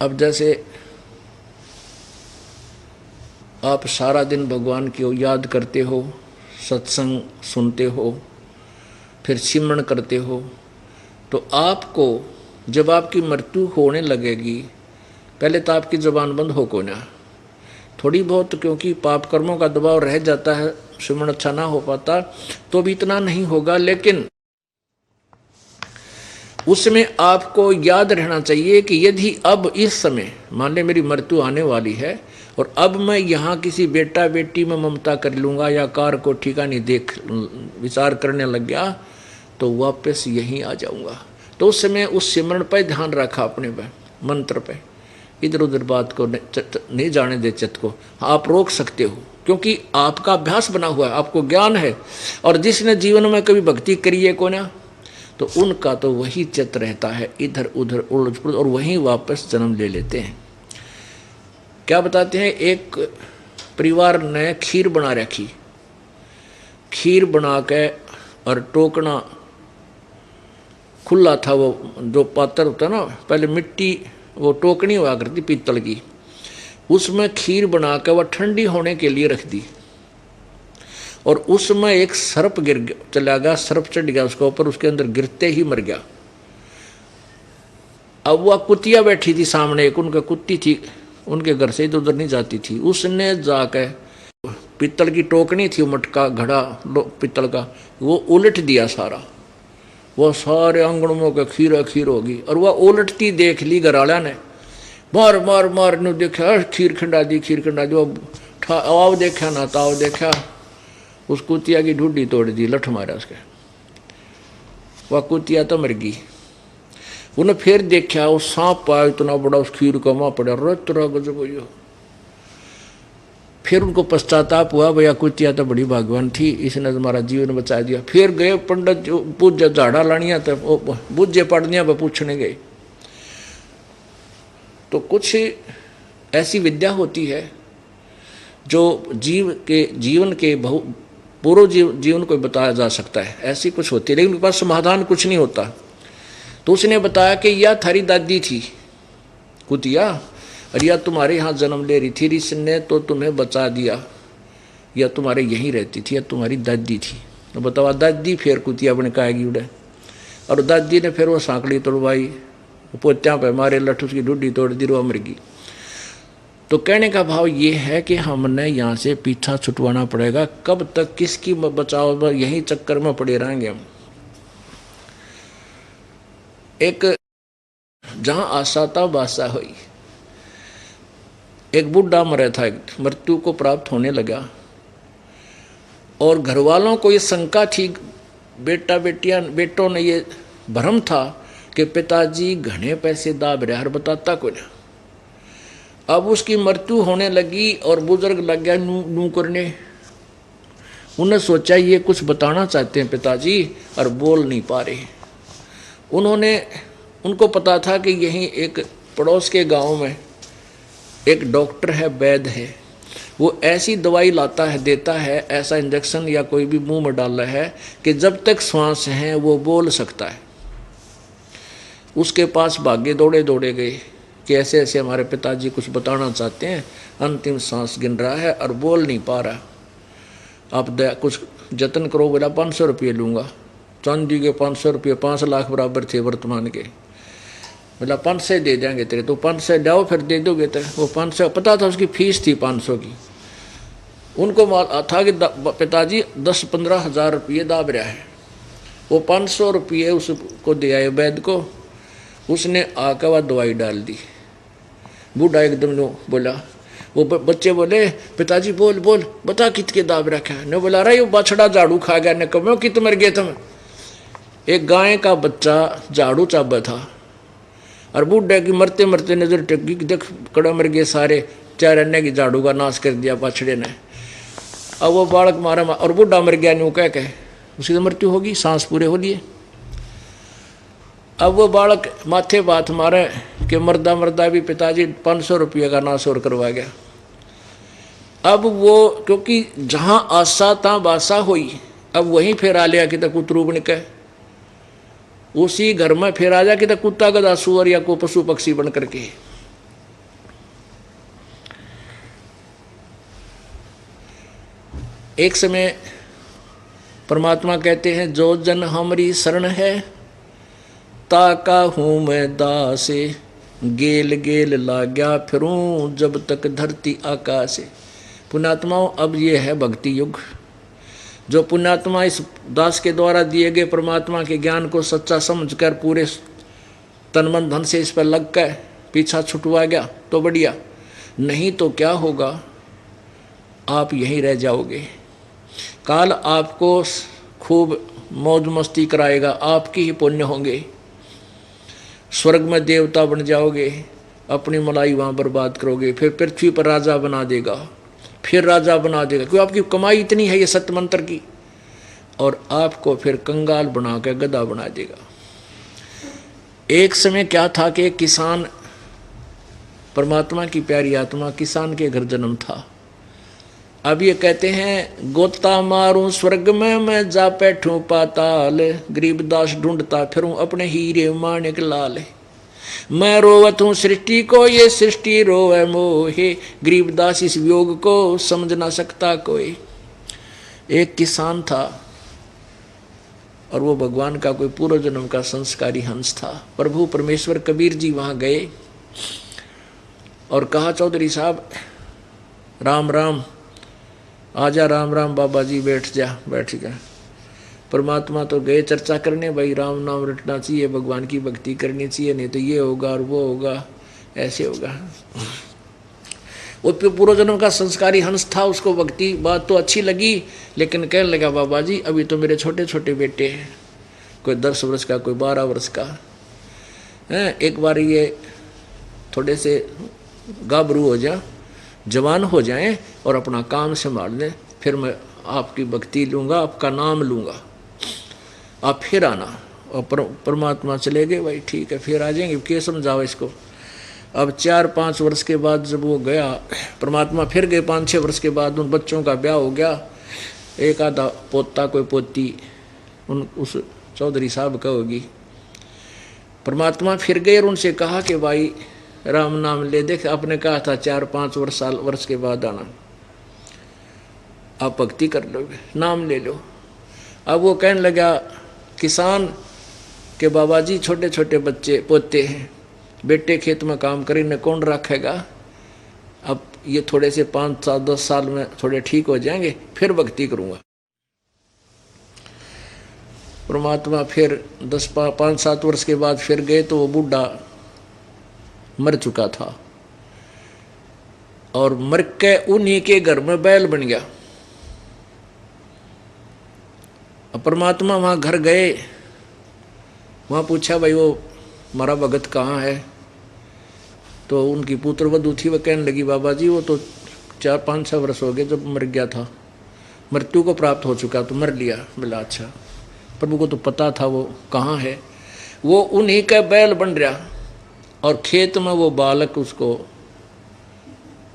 अब जैसे आप सारा दिन भगवान की याद करते हो, सत्संग सुनते हो, फिर सिमरन करते हो, तो आपको जब आपकी मृत्यु होने लगेगी, पहले तो आपकी जुबान बंद हो को ना, थोड़ी बहुत, क्योंकि पाप कर्मों का दबाव रह जाता है, सिमरन अच्छा ना हो पाता, तो भी इतना नहीं होगा। लेकिन उसमें आपको याद रहना चाहिए कि यदि अब इस समय मान ले मेरी मृत्यु आने वाली है और अब मैं यहाँ किसी बेटा बेटी में ममता कर लूँगा या कार को ठिकाने देख विचार करने लग गया, तो वापस यहीं आ जाऊँगा। तो उस समय उस सिमरन पर ध्यान रखा, अपने पे मंत्र पे, इधर उधर बात को नहीं जाने दे, चित्त को आप रोक सकते हो, क्योंकि आपका अभ्यास बना हुआ है, आपको ज्ञान है। और जिसने जीवन में कभी भक्ति करी है को ना, तो उनका तो वही चित्त रहता है इधर उधर उलझ पुलझ, और वहीं वापस जन्म ले लेते हैं। क्या बताते हैं, एक परिवार ने खीर बना रखी, खीर बना के और टोकना खुला था, वो जो पात्र होता ना, पहले मिट्टी वो टोकनी हुआ करती पीतल की, उसमें खीर बना के वह ठंडी होने के लिए रख दी, और उसमें एक सर्प गिर चला गया, सर्प चढ़ गया उसके ऊपर, उसके अंदर गिरते ही मर गया। अब वह कुतिया बैठी थी सामने, एक उनका कुत्ती थी, उनके घर से इधर उधर नहीं जाती थी, उसने जाकर पीतल की टोकनी थी, मटका घड़ा पीतल का, वो उलट दिया सारा, वह सारे आंगनों का खीरा खीर होगी। और वह उलटती देख ली घरवाला ने, मार मार मार ने देखा, खीर खंडा दी, खीर खंडा दी, आओ देखा ना ताव देखा, उस कुतिया की ढूंढी तोड़ दी, लठ मारा उसके, वह कुतिया तो मर गई। उन्हें फिर देखा, वो सांप पाया इतना बड़ा, उस खीर का माँ पड़ा, रत गजब हो। फिर उनको पश्चाताप हुआ, भैया कुतिया तो बड़ी भगवान थी, इसने तुम्हारा जीवन बचा दिया। फिर गए पंडित जो पूजा झाड़ा लानिया, तो बुझे पड़निया पर पूछने गए। तो कुछ ऐसी विद्या होती है जो जीवन के पूर्व जीवन को बताया जा सकता है, ऐसी कुछ होती है, लेकिन उनके पास समाधान कुछ नहीं होता। तो उसने बताया कि यह थारी दादी थी कुतिया, और यह तुम्हारे यहाँ जन्म ले रही थी, इसने तो तुम्हें बचा दिया, यह तुम्हारे यहीं रहती थी, यह तुम्हारी दादी थी। तो बताओ, दादी फिर कुतिया बन के आएगी उड़े, और दादी ने फिर वो सांकड़ी तोड़वाई, पोत्या पे मारे, लठ उसकी ढूंढी तोड़ दी, वो मर गई। तो कहने का भाव ये है कि हमने यहाँ से पीछा छुटवाना पड़ेगा, कब तक किसकी बचाव, यही चक्कर में पड़े रहेंगे हम। एक जहाँ आशा था बासा हुई, एक बुढ़ा मरा था, मृत्यु को प्राप्त होने लगा, और घर वालों को ये शंका थी, बेटों ने ये भ्रम था कि पिताजी घने पैसे दाब रहे, हर बताता को ना। अब उसकी मृत्यु होने लगी और बुजुर्ग लग गया नू करने, उन्हें सोचा ये कुछ बताना चाहते हैं पिताजी, और बोल नहीं पा रहे। उनको पता था कि यहीं एक पड़ोस के गांव में एक डॉक्टर है, वैद्य है, वो ऐसी दवाई लाता है, देता है, ऐसा इंजेक्शन या कोई भी मुंह में डाल रहा है कि जब तक श्वास है वो बोल सकता है। उसके पास भागे दौड़े गए कि ऐसे ऐसे हमारे पिताजी कुछ बताना चाहते हैं, अंतिम सांस गिन रहा है और बोल नहीं पा रहा, आप कुछ जतन करो। बोला 500 रुपये लूँगा, चांदी के 500 रुपये, 5 लाख बराबर थे वर्तमान के। बोला 500 दे देंगे तेरे, तो 500 लाओ फिर दे दोगे तेरे। वो 500, पता था उसकी फीस थी 500 की। उनको था कि पिताजी 10-15 हज़ार रुपये दाब रहा है। वो 500 रुपये उसको दे आए वैद्य को, उसने आकर वह दवाई डाल दी। बूढ़ा एकदम बोला, वो बच्चे बोले पिताजी बोल बोल बता कितने दाब रखा है। ने बोला रहा ये बछड़ा झाड़ू खा गया, ने कहो कित मर गए तुम। एक गाय का बच्चा झाड़ू चाबा था, और बूढ़े की मरते मरते नजर टेकी, देख कड़ा मर गए सारे, 4 अन्य की झाड़ू का नाश कर दिया बछड़े ने। अब वो बालक मारा और बूढ़ा मर गया, न्यू कह के उसकी तो मृत्यु होगी, सांस पूरे हो लिए। अब वो बालक माथे बात मारे कि मरदा भी पिताजी 500 रुपये का नाश और करवा गया। अब वो क्योंकि जहाँ आशा तहाँ बासा हुई, अब वहीं फिर आ लिया कि तक कुतरूब निकल, उसी घर में फिर आ जा कि तक कुत्ता गधा सुअर या को पशु पक्षी बन करके। एक समय परमात्मा कहते हैं, जो जन हमारी शरण है, ताका हूँ मैं दासे, गेल गेल लाग्या फिरूं जब तक धरती आकाश। पुण्यात्माओं, अब ये है भक्ति युग। जो पुण्यात्मा इस दास के द्वारा दिए गए परमात्मा के ज्ञान को सच्चा समझकर पूरे तन मन धन से इस पर लग कर पीछा छुटवा गया तो बढ़िया, नहीं तो क्या होगा, आप यहीं रह जाओगे। काल आपको खूब मौज मस्ती कराएगा, आपकी ही पुण्य होंगे, स्वर्ग में देवता बन जाओगे, अपनी मलाई वहाँ बर्बाद करोगे, फिर पृथ्वी पर राजा बना देगा, फिर राजा बना देगा, क्योंकि आपकी कमाई इतनी है ये सत्य मंत्र की, और आपको फिर कंगाल बना के गधा बना देगा। एक समय क्या था कि एक किसान, परमात्मा की प्यारी आत्मा, किसान के घर जन्म था। अब ये कहते हैं, गोता मारूं स्वर्ग में मैं जा बैठूं पाताल, गरीबदास ढूंढता फिरूं अपने हीरे माणिक लाल। मैं रोवत हूँ सृष्टि को, ये सृष्टि रोवे मोहे, गरीबदास इस वियोग को समझ ना सकता कोई। एक किसान था और वो भगवान का कोई पूर्व जन्म का संस्कारी हंस था। प्रभु परमेश्वर कबीर जी वहाँ गए और कहा, चौधरी साहब राम राम, आजा, राम राम बाबा जी, बैठ जा। बैठ गया। परमात्मा तो गए चर्चा करने, भाई राम नाम रटना चाहिए, भगवान की भक्ति करनी चाहिए, नहीं तो ये होगा और वो होगा, ऐसे होगा। वो पूर्व जन्म का संस्कारी हंस था, उसको भक्ति बात तो अच्छी लगी, लेकिन कहने लगा, बाबा जी अभी तो मेरे छोटे छोटे बेटे हैं, कोई 10 वर्ष का, कोई 12 वर्ष का है, एक बार ये थोड़े से गाभरू हो जाए, जवान हो जाएं और अपना काम संभाल लें, फिर मैं आपकी भक्ति लूँगा, आपका नाम लूँगा, आप फिर आना। और परमात्मा चले गए, भाई ठीक है फिर आ जाएंगे, क्या समझाओ इसको। अब 4-5 वर्ष के बाद जब वो गया, परमात्मा फिर गए 5-6 वर्ष के बाद, उन बच्चों का ब्याह हो गया, एक आधा पोता कोई पोती उस चौधरी साहब का होगी। परमात्मा फिर गए और उनसे कहा कि भाई राम नाम ले, देख आपने कहा था 4-5 वर्ष के बाद आना, आप भक्ति कर लोगे, नाम ले लो। अब वो कहने लगा, किसान के बाबा जी छोटे छोटे बच्चे पोते हैं, बेटे खेत में काम करेंगे, कौन रखेगा, अब ये थोड़े से 5-10 साल में थोड़े ठीक हो जाएंगे, फिर भक्ति करूँगा। परमात्मा फिर 5-7 वर्ष के बाद फिर गए तो वो बूढ़ा मर चुका था, और मर के उन्हीं के घर में बैल बन गया। अब परमात्मा वहाँ घर गए, वहाँ पूछा, भाई वो हमारा भगत कहाँ है, तो उनकी पुत्र वधू थी, वह कहने लगी, बाबा जी वो तो 4-5-6 वर्ष हो गए जब मर गया था, मृत्यु को प्राप्त हो चुका, तो मर लिया। बोला अच्छा। प्रभु को तो पता था वो कहाँ है, वो उन्हीं का बैल बन रहा, और खेत में वो बालक उसको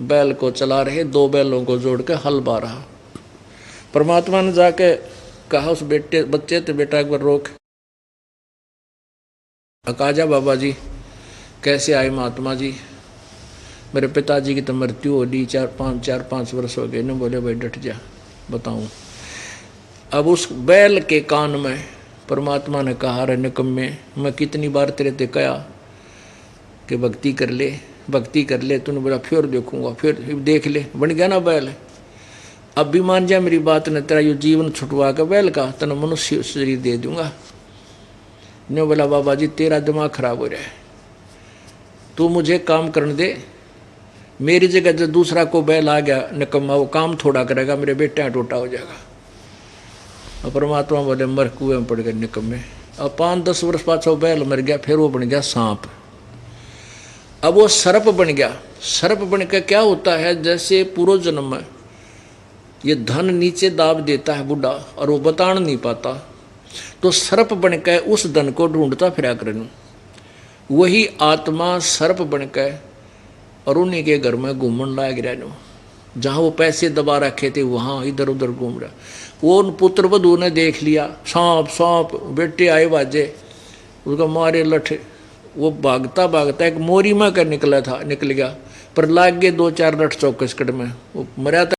बैल को चला रहे, 2 बैलों को जोड़ के हल बा रहा। परमात्मा ने जाके कहा उस बच्चे तो, बेटा एक बार रोक, अकाजा बाबा जी कैसे आए महात्मा जी, मेरे पिताजी की तो मृत्यु हो ली, 4-5 वर्ष हो गए। ने बोले, भाई डट जा, बताऊं। अब उस बैल के कान में परमात्मा ने कहा, रे निकम्मे, मैं कितनी बार तेरे ते कहा कि भक्ति कर ले, भक्ति कर ले, तूने बोला फिर देखूंगा, फिर देख ले, बन गया ना बैल। अब भी मान जा मेरी बात ने, तेरा यो जीवन छुटवा के बैल का तेना मनुष्य शरीर दे दूंगा। ने बोला, बाबा जी तेरा दिमाग खराब हो रहा है, तू मुझे काम करने दे, मेरी जगह जो दूसरा को बैल आ गया निकम्मा, वो काम थोड़ा करेगा, मेरे बेटे टोटा हो जाएगा। और परमात्मा बोले, मर कुएं में पड़ गए निकम्मे। अब 5-10 वर्ष पाछो बैल मर गया, फिर वो बन गया सांप। अब वो सर्प बन गया। सर्प बन के क्या होता है, जैसे पूर्व जन्म में ये धन नीचे दाब देता है बुढ़ा और वो बता नहीं पाता, तो सर्प बन के उस धन को ढूंढता फिरा करनू। वही आत्मा सर्प बन के और उन्हीं के घर में घूमन लाग रहा, जहाँ वो पैसे दबा रखे थे वहाँ इधर उधर घूम रहा। वो उन पुत्र वधू ने देख लिया, सांप सांप, बेटे आए बाजे, उसका मारे लठे, वो भागता भागता एक मोरी में कर निकल गया, पर लाग गए 2-4 लठ चौकस कट में, वो मरा था।